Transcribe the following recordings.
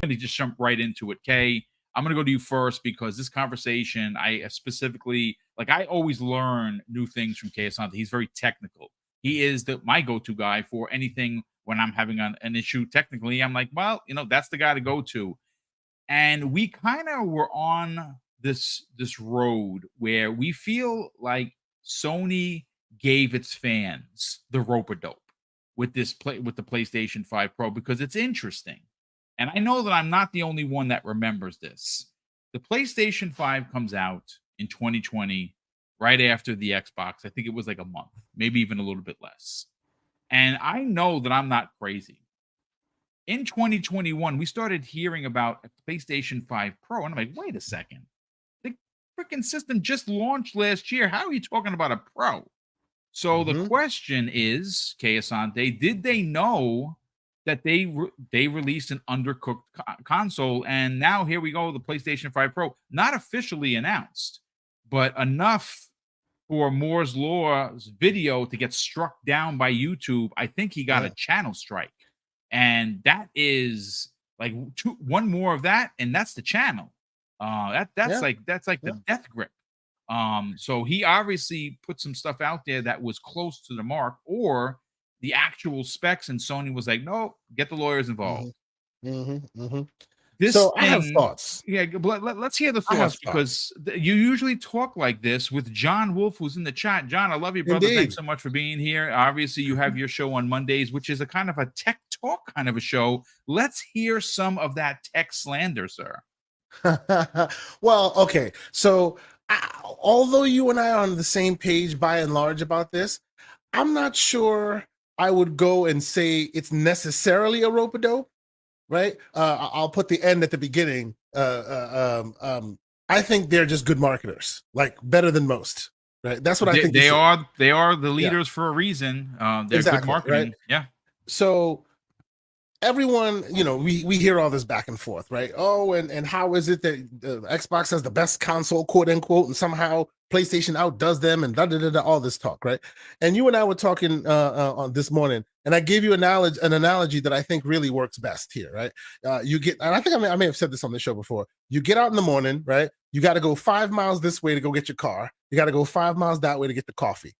going to just jump right into it. Kay, I'm going to go to you first because this conversation, I specifically, like, I always learn new things from Kay Asante. He's very technical. He is my go-to guy for anything when I'm having an issue technically. I'm like, well, that's the guy to go to. And we kind of were on this road where we feel like Sony gave its fans the rope-a-dope with the PlayStation 5 Pro because it's interesting. And I know that I'm not the only one that remembers this. The PlayStation 5 comes out in 2020, right after the Xbox. I think it was like a month, maybe even a little bit less. And I know that I'm not crazy. In 2021, we started hearing about a PlayStation 5 Pro. And I'm like, wait a second. The freaking system just launched last year. How are you talking about a Pro? So the question is, Kay Asante, did they know that they released an undercooked console? And now here we go, the PlayStation 5 Pro, not officially announced, but enough for Moore's Law's video to get struck down by YouTube. I think he got a channel strike. And that is like one more of that, and that's the channel. That's like the death grip. So he obviously put some stuff out there that was close to the mark or the actual specs, and Sony was like, no, get the lawyers involved. So I have thoughts. Yeah, let's hear the thoughts because you usually talk like this with John Wolf, who's in the chat. John, I love you, brother. Indeed. Thanks so much for being here. Obviously, you have your show on Mondays, which is a kind of a tech talk kind of a show. Let's hear some of that tech slander, sir. Well, okay. So although you and I are on the same page by and large about this, I'm not sure I would go and say it's necessarily a rope-a-dope. Right. I'll put the end at the beginning. I think they're just good marketers, like better than most. Right. That's what I think. They are the leaders for a reason. They're good marketing. Right? Yeah. So everyone, we hear all this back and forth, right? Oh, and how is it that Xbox has the best console, quote unquote, and somehow PlayStation outdoes them and all this talk, right? And you and I were talking on this morning, and I gave you an analogy that I think really works best here, right? You get, and I think I may have said this on the show before. You get out in the morning, right? You got to go 5 miles this way to go get your car. You got to go 5 miles that way to get the coffee.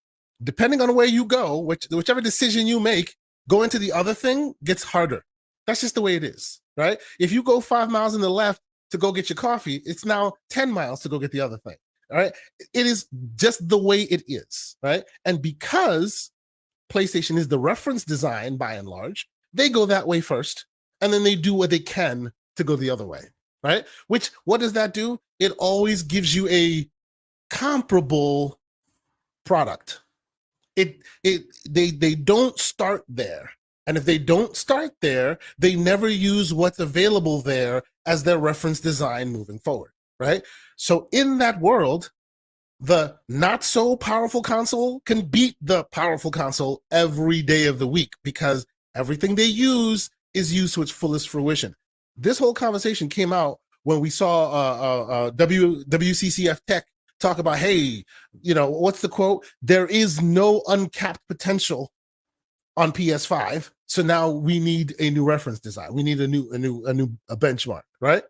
Depending on where you go, whichever decision you make, going to the other thing gets harder. That's just the way it is, right? If you go 5 miles in the left to go get your coffee, it's now 10 miles to go get the other thing, all right? It is just the way it is, right? And because PlayStation is the reference design by and large, they go that way first, and then they do what they can to go the other way, right? Which, what does that do? It always gives you a comparable product. They don't start there. And if they don't start there, they never use what's available there as their reference design moving forward, right? So in that world, the not so powerful console can beat the powerful console every day of the week because everything they use is used to its fullest fruition. This whole conversation came out when we saw WCCF Tech talk about, hey, what's the quote? There is no uncapped potential on PS5. So now we need a new reference design. We need a new benchmark, right?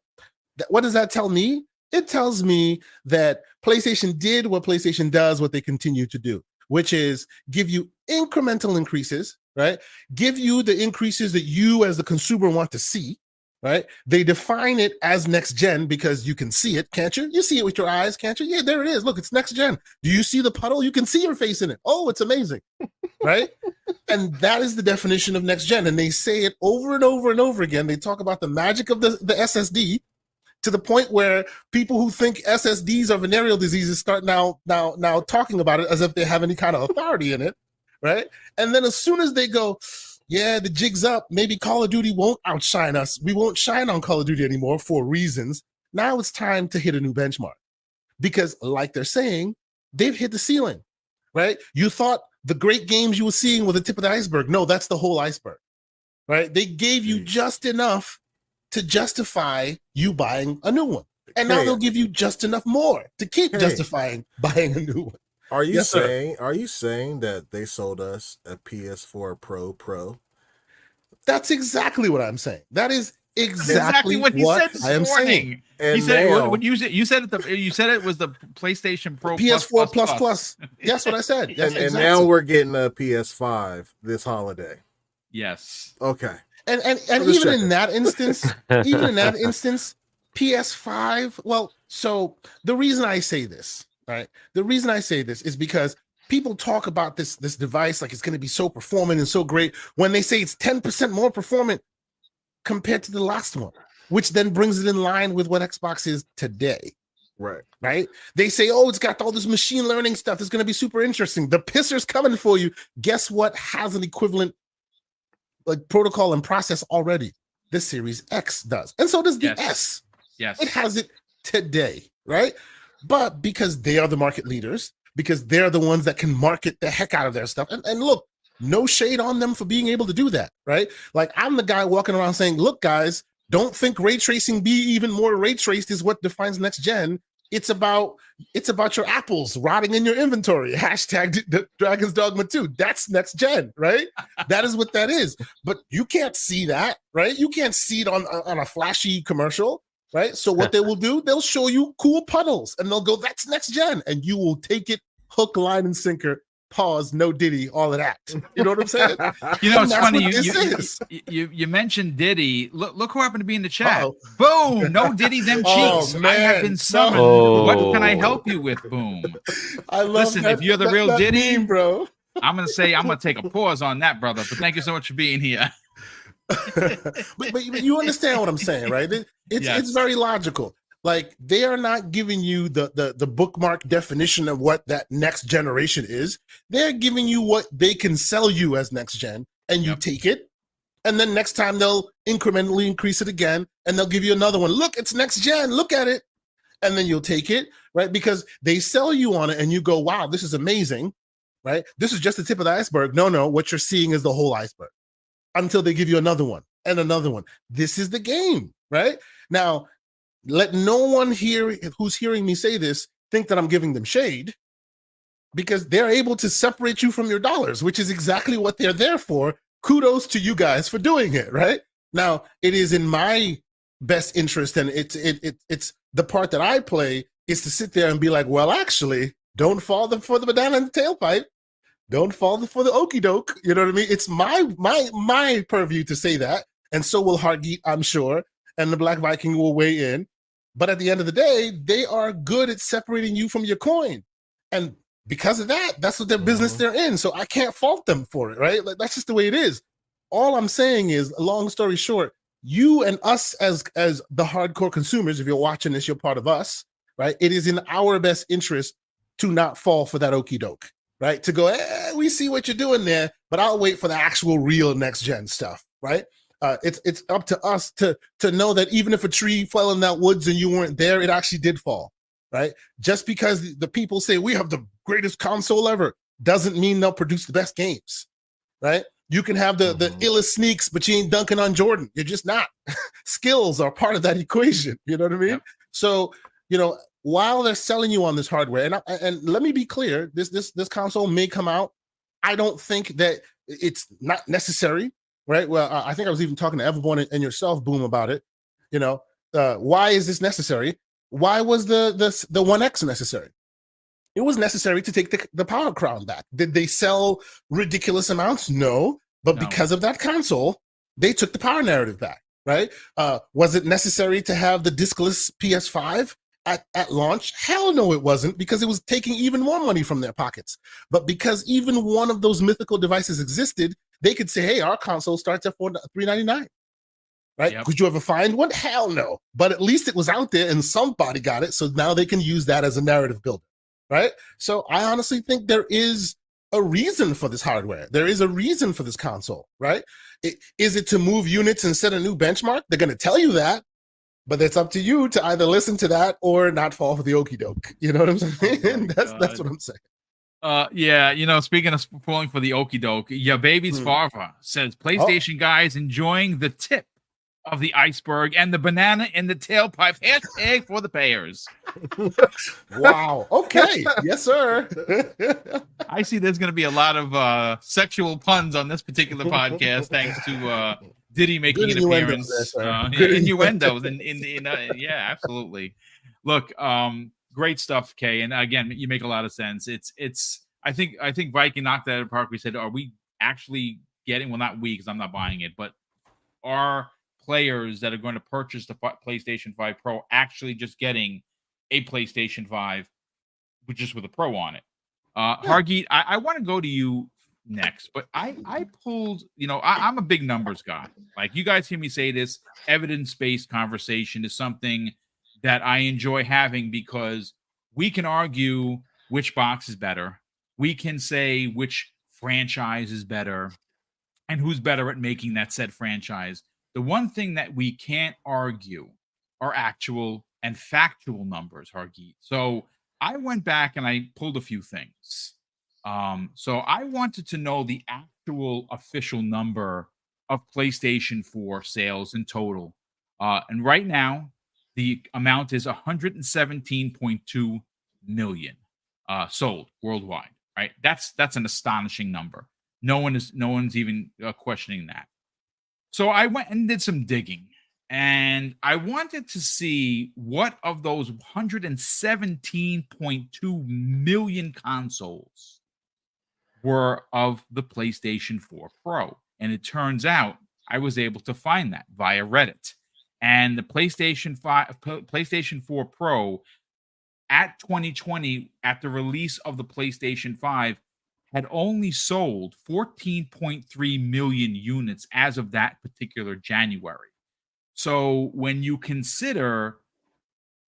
What does that tell me? It tells me that PlayStation did what PlayStation does, what they continue to do, which is give you incremental increases, right? Give you the increases that you as the consumer want to see, right? They define it as next gen because you can see it, can't you? You see it with your eyes, can't you? Yeah, there it is. Look, it's next gen. Do you see the puddle? You can see your face in it. Oh, it's amazing, right? And that is the definition of next gen. And they say it over and over and over again. They talk about the magic of the SSD to the point where people who think SSDs are venereal diseases start now talking about it as if they have any kind of authority in it, right? And then as soon as they go, yeah, the jig's up, maybe Call of Duty won't outshine us. We won't shine on Call of Duty anymore for reasons. Now it's time to hit a new benchmark. Because like they're saying, they've hit the ceiling, right? You thought the great games you were seeing were the tip of the iceberg. No, that's the whole iceberg, right? They gave you just enough to justify you buying a new one. And now they'll give you just enough more to keep justifying buying a new one. Are you saying that they sold us a PS4 Pro? That's exactly what I'm saying. That is exactly what he said this I am saying. morning. And He said, now, "What you said? You said it was the PlayStation Pro PS4 plus. plus. That's what I said. Yes, and exactly. now we're getting a PS5 this holiday. Yes. Okay. And I'm just even checking. in that instance, PS5. Well, so the reason I say this, right? The reason I say this is because people talk about this device like it's going to be so performant and so great when they say it's 10% more performant compared to the last one, which then brings it in line with what Xbox is today. Right? They say, oh, it's got all this machine learning stuff. It's going to be super interesting. The pisser's coming for you. Guess what has an equivalent like protocol and process already? The Series X does. And so does the S. Yes. It has it today, right? But because they are the market leaders, because they're the ones that can market the heck out of their stuff. And look, no shade on them for being able to do that, right? Like I'm the guy walking around saying, look, guys, don't think ray tracing be even more ray traced is what defines next gen. It's about your apples rotting in your inventory. Hashtag Dragon's Dogma 2. That's next gen, right? That is what that is. But you can't see that, right? You can't see it on a flashy commercial, right? So what they will do, they'll show you cool puddles and they'll go, that's next gen. And you will take it hook, line, and sinker. Pause, no Diddy, all of that. You know what I'm saying? You know, it's funny. You mentioned Diddy. Look who happened to be in the chat. Uh-oh. Boom! No Diddy, them Oh, cheeks. I man. have been summoned. Oh. What can I help you with? Boom. I love Listen, that, if you're the real that Diddy, meme, bro. I'm gonna take a pause on that, brother. But thank you so much for being here. but you understand what I'm saying, right? It's very logical. Like they are not giving you the bookmark definition of what that next generation is. They're giving you what they can sell you as next gen, and you take it. And then next time they'll incrementally increase it again, and they'll give you another one. Look, it's next gen. Look at it. And then you'll take it, right? Because they sell you on it, and you go, wow, this is amazing, right? This is just the tip of the iceberg. No, what you're seeing is the whole iceberg until they give you another one and another one. This is the game, right? Now, let no one who's hearing me say this think that I'm giving them shade, because they're able to separate you from your dollars, which is exactly what they're there for. Kudos to you guys for doing it, right? Now, it is in my best interest, and it's the part that I play is to sit there and be like, well, actually, don't fall for the banana in the tailpipe. Don't fall for the okie doke. You know what I mean? It's my purview to say that, and so will Hargeet, I'm sure, and the Black Viking will weigh in. But at the end of the day, they are good at separating you from your coin. And because of that, that's what their business they're in. So I can't fault them for it, right? Like, that's just the way it is. All I'm saying is, long story short, you and us as the hardcore consumers, if you're watching this, you're part of us, right? It is in our best interest to not fall for that okie doke, right? To go, we see what you're doing there, but I'll wait for the actual real next gen stuff, right? It's up to us to know that even if a tree fell in that woods and you weren't there, it actually did fall, right? Just because the people say we have the greatest console ever doesn't mean they'll produce the best games, right? You can have the illest sneaks, but you ain't dunking on Jordan. You're just not. Skills are part of that equation. You know what I mean? Yep. So, while they're selling you on this hardware, and let me be clear, this console may come out. I don't think that it's not necessary. Right. Well, I think I was even talking to Everborn and yourself, Boom, about it. Why is this necessary? Why was the One X necessary? It was necessary to take the power crown back. Did they sell ridiculous amounts? No. But because of that console, they took the power narrative back. Right. Was it necessary to have the diskless PS5 at launch? Hell no, it wasn't, because it was taking even more money from their pockets. But because even one of those mythical devices existed, they could say, hey, our console starts at $399, right? Yep. Could you ever find one? Hell no. But at least it was out there and somebody got it. So now they can use that as a narrative builder, right? So I honestly think there is a reason for this hardware. There is a reason for this console, right? Is it to move units and set a new benchmark? They're going to tell you that, but it's up to you to either listen to that or not fall for the okie doke. You know what I'm saying? That's what I'm saying. Speaking of falling for the okie doke, your baby's father says PlayStation guys enjoying the tip of the iceberg and the banana in the tailpipe. Hashtag for the payers. Wow. Okay. Yes, sir. I see there's going to be a lot of sexual puns on this particular podcast, thanks to Diddy making Good an innuendos there, appearance. sir. Good Innuendos yeah, absolutely. Look, great stuff, Kay. And again, you make a lot of sense. It's I think Viking knocked that out of the park. We said, are we actually getting, well, not we, because I'm not buying it, but are players that are going to purchase the PlayStation 5 Pro actually just getting a PlayStation 5 just with a Pro on it? Hargeet, I want to go to you next, but I pulled, I'm a big numbers guy. Like, you guys hear me say this, evidence-based conversation is something that I enjoy having, because we can argue which box is better. We can say which franchise is better and who's better at making that said franchise. The one thing that we can't argue are actual and factual numbers, Hargeet. So I went back and I pulled a few things. So I wanted to know the actual official number of PlayStation 4 sales in total. And right now, the amount is 117.2 million sold worldwide. Right? That's an astonishing number. No one's even questioning that. So I went and did some digging, and I wanted to see what of those 117.2 million consoles were of the PlayStation 4 Pro. And it turns out I was able to find that via Reddit. And the PlayStation 4 Pro at 2020, at the release of the PlayStation 5, had only sold 14.3 million units as of that particular January. So when you consider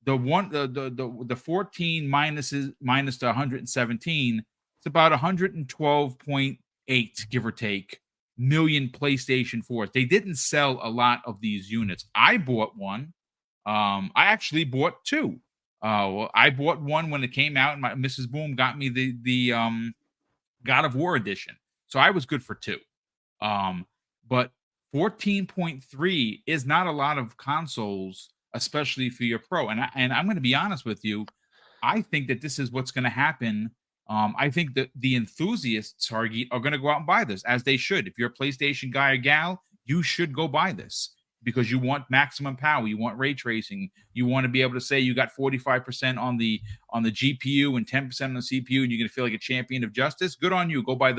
the 14 minus the 117, it's about 112.8, give or take, million PlayStation 4s. They didn't sell a lot of these units. I bought one. I actually bought two. I bought one when it came out, and my Mrs. Boom got me the God of War edition. So I was good for two. But 14.3 is not a lot of consoles, especially for your Pro. And I'm going to be honest with you. I think that this is what's going to happen. I think that the enthusiasts, Target, are going to go out and buy this, as they should. If you're a PlayStation guy or gal, you should go buy this, because you want maximum power, you want ray tracing, you want to be able to say you got 45% on the GPU and 10% on the CPU, and you're going to feel like a champion of justice. Good on you. Go buy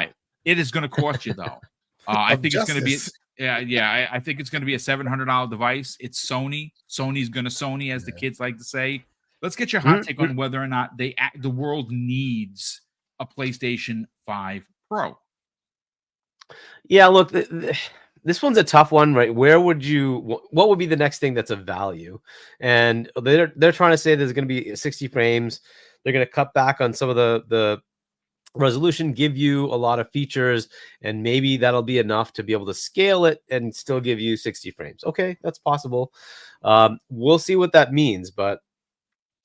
it. It is going to cost you, though. I think it's going to be I think it's going to be a $700 device. It's Sony. Sony's going to Sony, as the kids like to say. Let's get your hot take on whether or not the world needs a PlayStation 5 Pro. Yeah, look, this one's a tough one, right? What would be the next thing that's of value? And they're trying to say there's going to be 60 frames. They're going to cut back on some of the resolution, give you a lot of features, and maybe that'll be enough to be able to scale it and still give you 60 frames. Okay, that's possible. We'll see what that means, but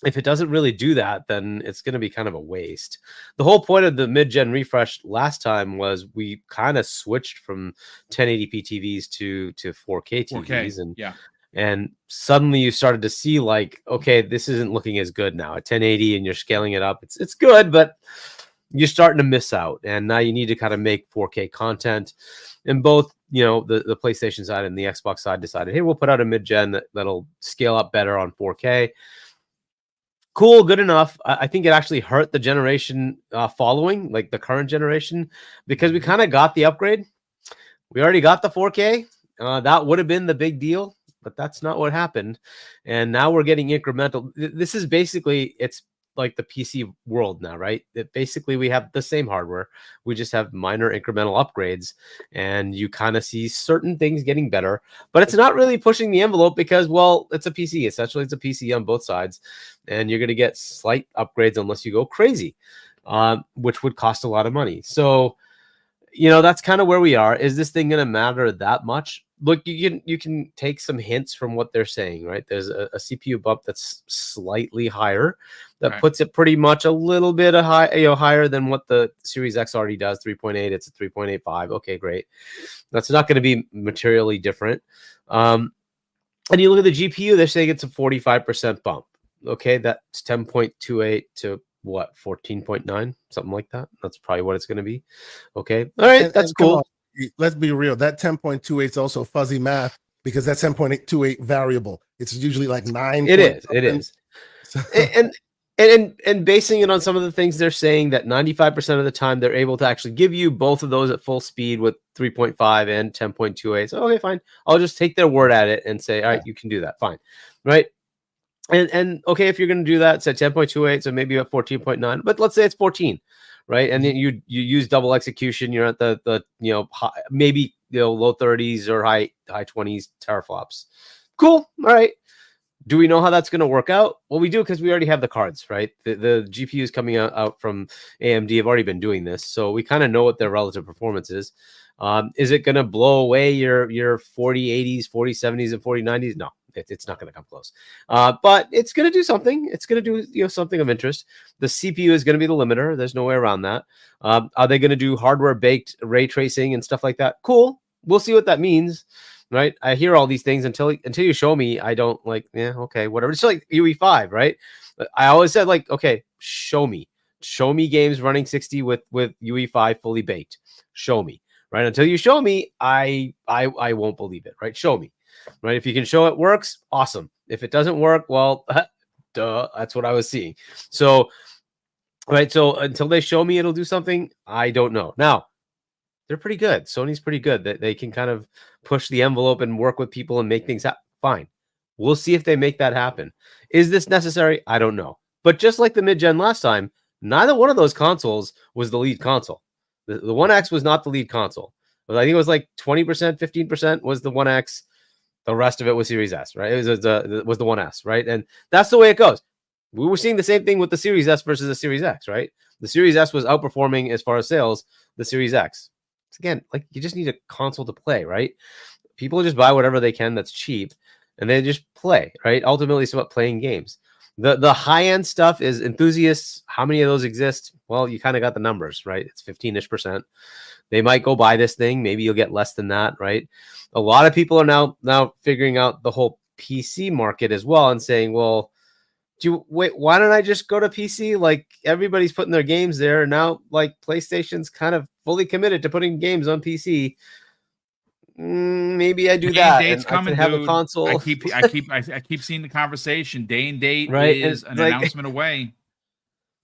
if it doesn't really do that, then it's going to be kind of a waste. The whole point of the mid-gen refresh last time was we kind of switched from 1080p TVs to 4K TVs, and suddenly you started to see, like, okay, this isn't looking as good now at 1080, and you're scaling it up. It's good, but you're starting to miss out, and now you need to kind of make 4K content. And both, the PlayStation side and the Xbox side decided, hey, we'll put out a mid-gen that'll scale up better on 4K. Cool, good enough. I think it actually hurt the generation following, like the current generation, because we kind of got the upgrade. We already got the 4K. That would have been the big deal, but that's not what happened. And now we're getting incremental. This is basically, it's like the PC world now, right? Basically, we have the same hardware. We just have minor incremental upgrades, and you kind of see certain things getting better, but it's not really pushing the envelope because, well, it's a PC. Essentially, it's a PC on both sides, and you're going to get slight upgrades unless you go crazy, which would cost a lot of money. So, that's kind of where we are. Is this thing going to matter that much? Look, you can take some hints from what they're saying, right? There's a CPU bump that's slightly higher, that puts it pretty much a little bit higher than what the Series X already does. 3.8, it's a 3.85. Okay, great. That's not going to be materially different. And you look at the GPU, they're saying it's a 45% bump. Okay, that's 10.28 to what, 14.9, something like that. That's probably what it's going to be. Okay, all right, that's cool. let's be real. That 10.28 is also fuzzy math because that 10.28 variable. It's usually like 9. It is. And basing it on some of the things they're saying, that 95% of the time they're able to actually give you both of those at full speed with 3.5 and 10.28. So okay, fine. I'll just take their word at it and say, all right, you can do that. Fine. Right. And okay, if you're going to do that, it's at 10.28, so maybe at 14.9, but let's say it's 14, right? And then you use double execution, you're at the high, maybe low 30s or high 20s teraflops. Cool. All right. Do we know how that's going to work out? Well, we do, because we already have the cards, right? The GPUs coming out from AMD have already been doing this, so we kind of know what their relative performance is. Is it going to blow away your 4080s, 4070s, and 4090s? No, it's not going to come close. But it's going to do something. It's going to do something of interest. The CPU is going to be the limiter. There's no way around that. Are they going to do hardware baked ray tracing and stuff like that? Cool. We'll see what that means. Right, I hear all these things until you show me. I don't like. Yeah, okay, whatever. It's like UE5, right? I always said, like, okay, show me games running 60 with UE5 fully baked. Show me, right? Until you show me, I won't believe it. Right? Show me, right? If you can show it works, awesome. If it doesn't work, well, duh. That's what I was seeing. So, right. So until they show me it'll do something, I don't know. Now, they're pretty good. Sony's pretty good. They can kind of push the envelope and work with people and make things happen. Fine. We'll see if they make that happen. Is this necessary? I don't know. But just like the mid-gen last time, neither one of those consoles was the lead console. The One X was not the lead console. I think it was like 20%, 15% was the One X. The rest of it was Series S, right? It was the One S, right? And that's the way it goes. We were seeing the same thing with the Series S versus the Series X, right? The Series S was outperforming as far as sales the Series X. Again, like, you just need a console to play, right? People just buy whatever they can that's cheap, and they just play, right? Ultimately, it's about playing games. The high-end stuff is enthusiasts. How many of those exist? Well, you kind of got the numbers, right? It's 15-ish%. They might go buy this thing. Maybe you'll get less than that, right? A lot of people are now figuring out the whole PC market as well and saying, well, why don't I just go to PC? Like, everybody's putting their games there now. Like, PlayStation's kind of fully committed to putting games on PC. Maybe I do that. Date's and coming, I can have dude. a console. I keep seeing the conversation. Day and date Right, is an announcement away.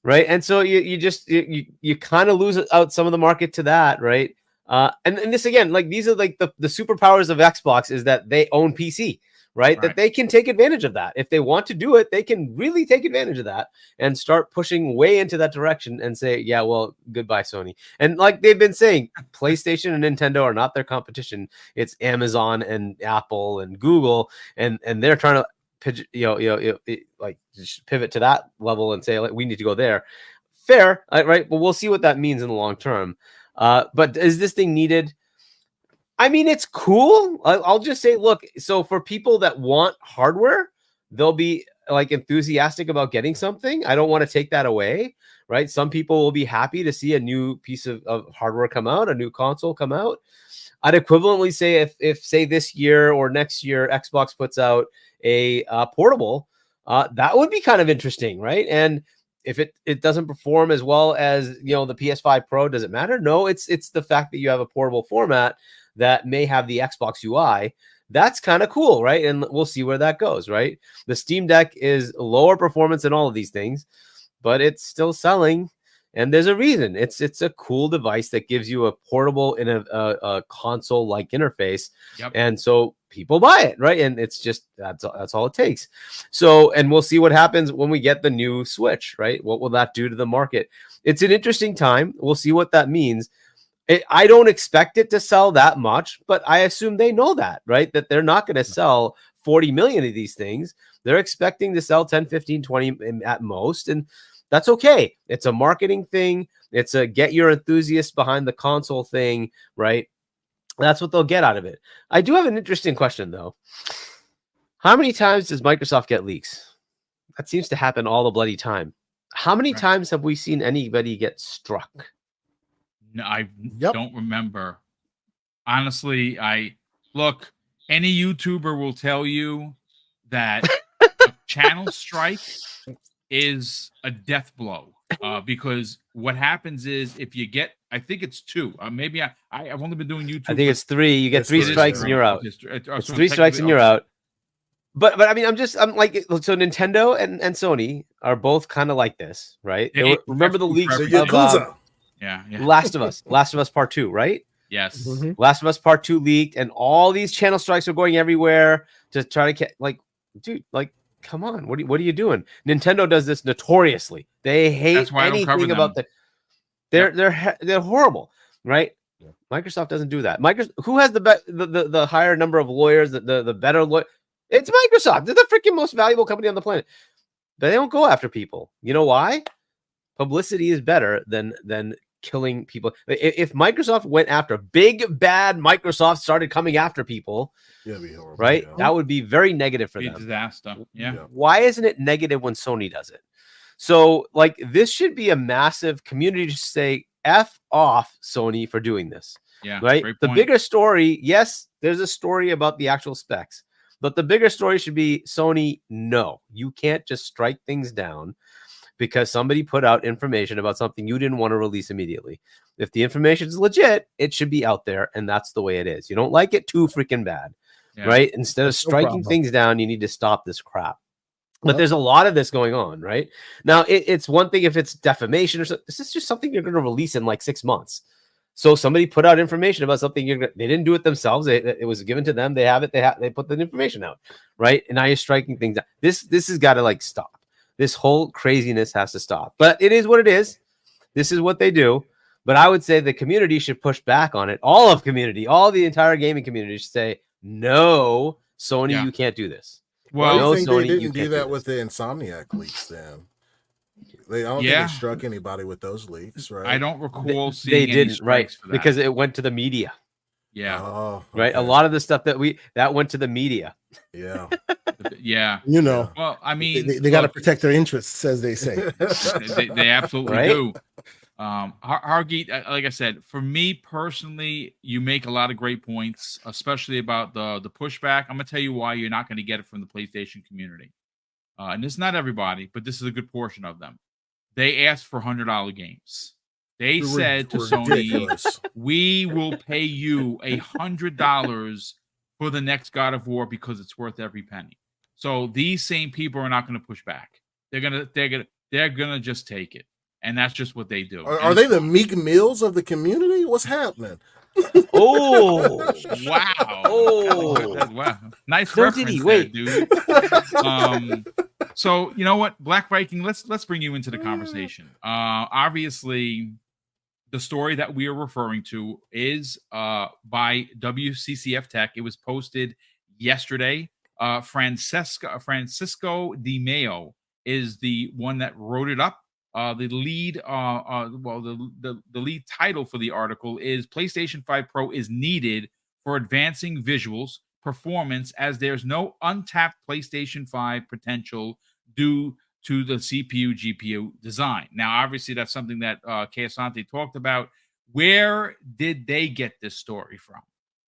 Right, and so you kind of lose out some of the market to that, right? And this, again, like, these are like the superpowers of Xbox is that they own PC. Right? That they can take advantage of that. If they want to do it, they can really take advantage of that and start pushing way into that direction and say, yeah, well, goodbye, Sony. And like they've been saying, PlayStation and Nintendo are not their competition. It's Amazon and Apple and Google, and they're trying to like just pivot to that level and say, like, we need to go there. Fair, right? But we'll see what that means in the long term. But is this thing needed? I mean, it's cool. I'll just say, look, so for people that want hardware, they'll be like enthusiastic about getting something. I don't want to take that away, right? Some people will be happy to see a new piece of hardware come out, a new console come out. I'd equivalently say if say this year or next year, Xbox puts out a portable, that would be kind of interesting, right? And if it doesn't perform as well as, the PS5 Pro, does it matter? No, it's the fact that you have a portable format that may have the Xbox UI. That's kind of cool, right? And we'll see where that goes, right? The Steam Deck is lower performance than all of these things, but it's still selling, and there's a reason. It's a cool device that gives you a portable in a console-like interface, and so people buy it, right? And it's just that's all it takes. So, and we'll see what happens when we get the new Switch, right? What will that do to the market? It's an interesting time. We'll see what that means. I don't expect it to sell that much, but I assume they know that, right? That they're not going to sell 40 million of these things. They're expecting to sell 10, 15, 20 at most. And that's okay. It's a marketing thing. It's a get your enthusiasts behind the console thing, right? That's what they'll get out of it. I do have an interesting question, though. How many times does Microsoft get leaks? That seems to happen all the bloody time. How many times have we seen anybody get struck? No, I don't remember. Honestly, any YouTuber will tell you that a channel strike is a death blow. Because what happens is if you get I think it's 2. Maybe I've only been doing YouTube. I think it's 3. You get It's 3 three, strikes yeah. and you're out. Okay, It's so 3 strikes and you're okay. out. But I mean, I'm like, so Nintendo and Sony are both kind of like this, right? They- Remember the that's leaks The forever. of Yakuza. Yeah. Last of Us Part 2, right? Yes. Mhm. Last of Us Part 2 leaked, and all these channel strikes are going everywhere to try to like, dude, like, come on, what are you doing? Nintendo does this notoriously. They hate That's why I don't cover anything about them. they're horrible, right? Yeah. Microsoft doesn't do that. Microsoft, who has the higher number of lawyers, the better lawyer? It's Microsoft. They're the freaking most valuable company on the planet. But they don't go after people. You know why? Publicity is better than killing people. If Microsoft went after big bad Microsoft started coming after people, Yeah, it'd be horrible. right? Yeah. That would be very negative for Be a them. disaster. Yeah. Yeah. Why isn't it negative when Sony does it? So, like, this should be a massive community to say F off Sony for doing this. Yeah. Right? Great The point. bigger story, yes, there's a story about the actual specs, but the bigger story should be Sony, no, you can't just strike things down because somebody put out information about something you didn't want to release immediately. If the information is legit, it should be out there, and that's the way it is. You don't like it too freaking bad, Yeah. right? Instead of That's no striking problem. things down, you need to stop this crap. But Yep. there's a lot of this going on, right? Now, it's one thing if it's defamation or something. This is just something you're going to release in like 6 months. So somebody put out information about something they didn't do it themselves. It was given to them. They have it. They put the information out, right? And now you're striking things down. This has got to like stop. This whole craziness has to stop. But it is what it is. This is what they do. But I would say the community should push back on it. All of community, all the entire gaming community should say, no, Sony, Yeah. you can't do this. Why do Well, you no, think Sony, they you didn't do can't that do with this. the Insomniac leaks then? I don't think Yeah. they struck anybody with those leaks, right? I don't recall They seeing any didn't, right? strikes for that. Because it went to the media, yeah. Oh, right? A okay. lot of the stuff that went to the media. Yeah. Yeah. You know, Well, I mean, they got to look, protect their interests, as they say. they absolutely Right? do. Hargeet, like I said, for me personally, you make a lot of great points, especially about the pushback. I'm gonna tell you why you're not going to get it from the PlayStation community, and it's not everybody, but this is a good portion of them. They asked for $100 games. They said to Sony, Ridiculous. "We will pay you $100 for the next God of War because it's worth every penny." So these same people are not going to push back. They're gonna just take it, and that's just what they do. Are they the Meek Mills of the community? What's happening? Oh, Wow! Oh. Wow! Nice So reference, did he. there, Wait. dude. So you know what, Black Viking? Let's bring you into the conversation. Obviously, the story that we are referring to is by WCCF Tech. It was posted yesterday. Francisco Di Mayo is the one that wrote it up. The lead, the lead title for the article is PlayStation 5 Pro is needed for advancing visuals performance as there's no untapped PlayStation 5 potential due to the CPU GPU design. Now, obviously, that's something that Asante talked about. Where did they get this story from?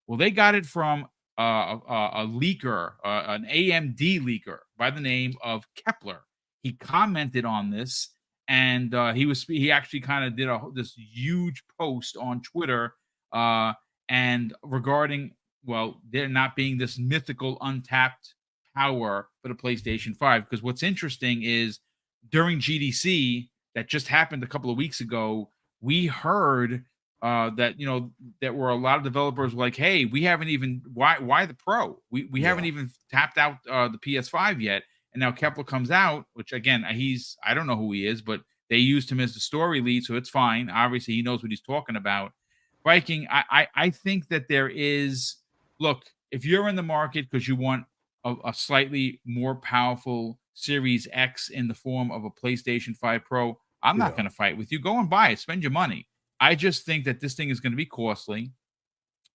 Well, they got it from a leaker, an AMD leaker by the name of Kepler. He commented on this, and he actually kind of did this huge post on Twitter, and regarding, well, there not being this mythical untapped power for the PlayStation 5. Because what's interesting is during GDC that just happened a couple of weeks ago, we heard that there were a lot of developers like, hey, we haven't even why the Pro? We haven't even tapped out the PS5 yet. And now Kepler comes out, which again, I don't know who he is, but they used him as the story lead, so it's fine. Obviously, he knows what he's talking about. Viking, I think that there is, look, if you're in the market because you want a slightly more powerful Series X in the form of a PlayStation 5 Pro, I'm not going to fight with you. Go and buy it. Spend your money. I just think that this thing is going to be costly.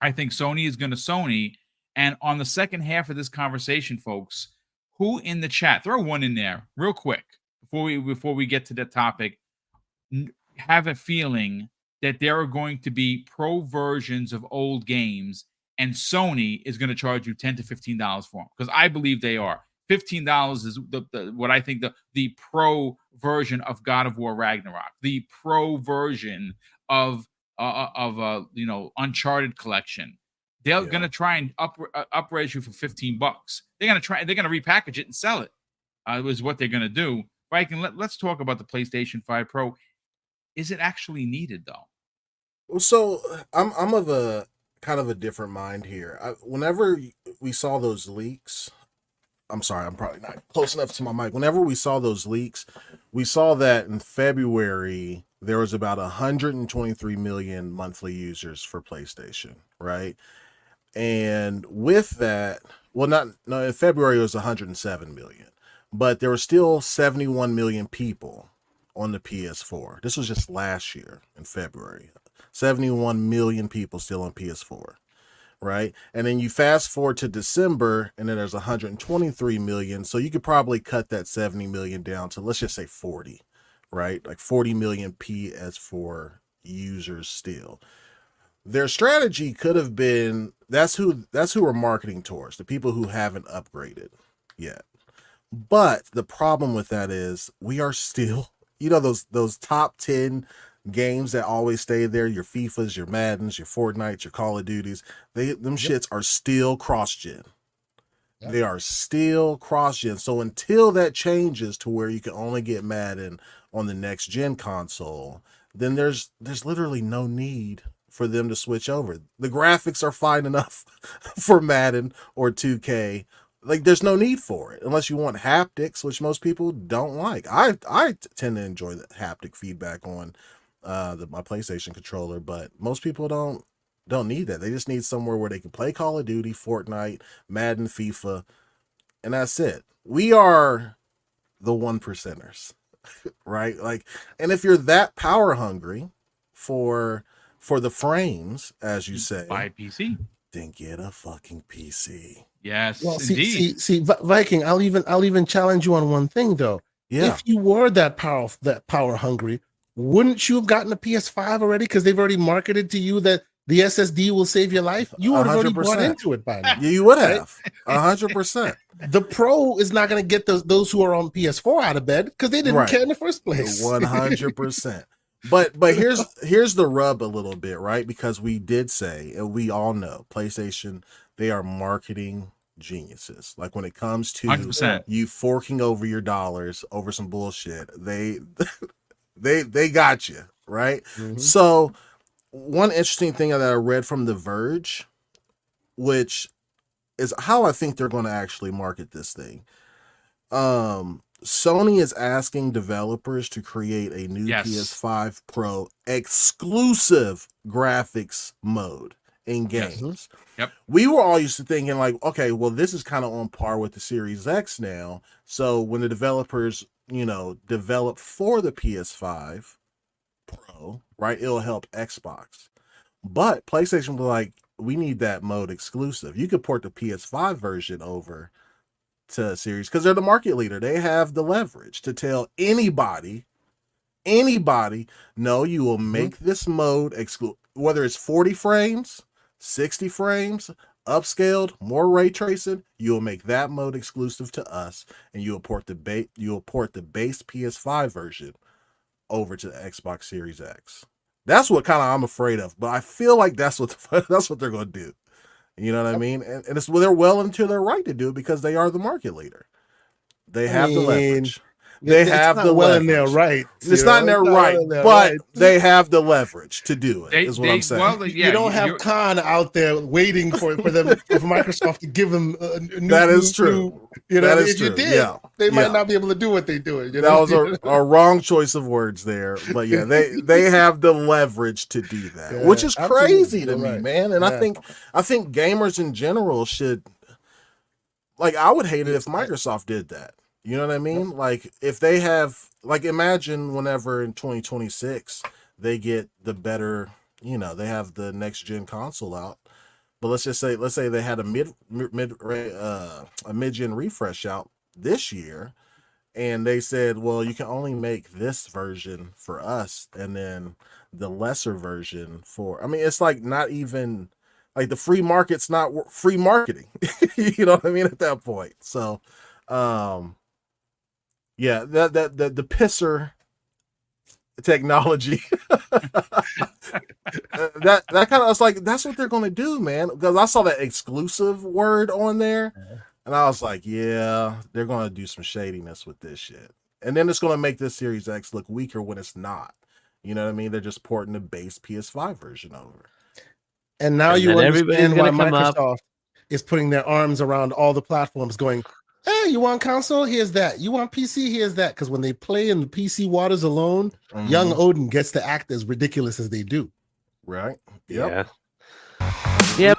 I think Sony is going to Sony. And on the second half of this conversation, folks, who in the chat, throw one in there real quick before we get to the topic, have a feeling that there are going to be pro versions of old games and Sony is going to charge you $10 to $15 for them, because I believe they are. $15 is what I think the pro version of God of War Ragnarok, the pro version of Uncharted collection. They're Yeah. gonna try and upraise you for $15. They're gonna repackage it and sell it. Was what they're gonna do. Viking, let's talk about the PlayStation 5 Pro. Is it actually needed though? Well, so I'm of a kind of a different mind here. Whenever we saw those leaks, I'm sorry, I'm probably not close enough to my mic. Whenever we saw those leaks, we saw that in February there was about 123 million monthly users for PlayStation, right? And with that, well, no, in February it was 107 million, but there were still 71 million people on the PS4. This was just last year in February. 71 million people still on PS4, right? And then you fast forward to December, and then there's 123 million. So you could probably cut that 70 million down to, let's just say 40, right? Like 40 million PS4 users still. Their strategy could have been that's who we're marketing towards, the people who haven't upgraded yet. But the problem with that is we are still, those top 10 games that always stay there, your FIFAs, your Maddens, your Fortnites, your Call of Duties, them shits are still cross-gen. Yep. They are still cross-gen. So until that changes to where you can only get Madden on the next gen console, then there's literally no need for them to switch over. The graphics are fine enough for Madden or 2K. Like, there's no need for it unless you want haptics, which most people don't like. I tend to enjoy the haptic feedback on my PlayStation controller, but most people don't need that. They just need somewhere where they can play Call of Duty, Fortnite, Madden, FIFA, and that's it. We are the 1%ers, right? Like, and if you're that power hungry for the frames, as you say, Buy a PC. then get a fucking PC. Yes, Well, indeed. see, Viking. I'll even challenge you on one thing though. Yeah. If you were that power hungry, wouldn't you have gotten a PS5 already? Because they've already marketed to you that the SSD will save your life. You would have already bought 100%. into it by now. Yeah, you would have 100%. The Pro is not going to get those who are on PS4 out of bed because they didn't Right. care in the first place. 100%. But here's the rub a little bit, right? Because we did say, and we all know, PlayStation, they are marketing geniuses. Like, when it comes to 100%. you forking over your dollars over some bullshit, they got you, right? Mhm. So one interesting thing that I read from The Verge, which is how I think they're going to actually market this thing. Sony is asking developers to create a new Yes. PS5 Pro exclusive graphics mode in Yes. games. Yep. We were all used to thinking like, okay, well, this is kind of on par with the Series X now. So when the developers, develop for the PS5 Pro, right, it'll help Xbox. But PlayStation was like, we need that mode exclusive. You could port the PS5 version over to Series because they're the market leader. They have the leverage to tell anybody, no, you will make this mode exclusive, whether it's 40 frames, 60 frames, upscaled, more ray tracing, you will make that mode exclusive to us, and you will port the base PS5 version over to the Xbox Series X. That's what kind of I'm afraid of, but I feel like that's what they're going to do. You know what I mean? And they're well into their right to do it because they are the market leader. They have the leverage. They have the well leverage. in their right. It's not in their right, but they have the leverage to do it. Is what I'm saying. Well, You don't have Khan out there waiting for Microsoft to give them a new. That is true. That is if you true. did, Yeah. they might not be able to do what they do. That was a wrong choice of words there, but yeah, they have the leverage to do that, which is crazy to me, man. And I think gamers in general should, like, I would hate it if Microsoft did that. You know what I mean? Like, if they have, like, imagine whenever in 2026 they get the better, they have the next gen console out. But let's say they had a mid gen refresh out this year, and they said, well, you can only make this version for us, and then the lesser version for. I mean, it's like not even like the free market's not free marketing. You know what I mean at that point. So, yeah, that the pisser technology. that kind of, I was like, that's what they're gonna do, man. Because I saw that exclusive word on there, and I was like, yeah, they're gonna do some shadiness with this shit, and then it's gonna make this Series X look weaker when it's not. You know what I mean? They're just porting the base PS5 version over. And now And you then everybody's understand why gonna come up. Microsoft is putting their arms around all the platforms, going, "Hey, you want console? Here's that. You want PC? Here's that." Because when they play in the PC waters alone, young Odin gets to act as ridiculous as they do. Right? Yep. Yeah.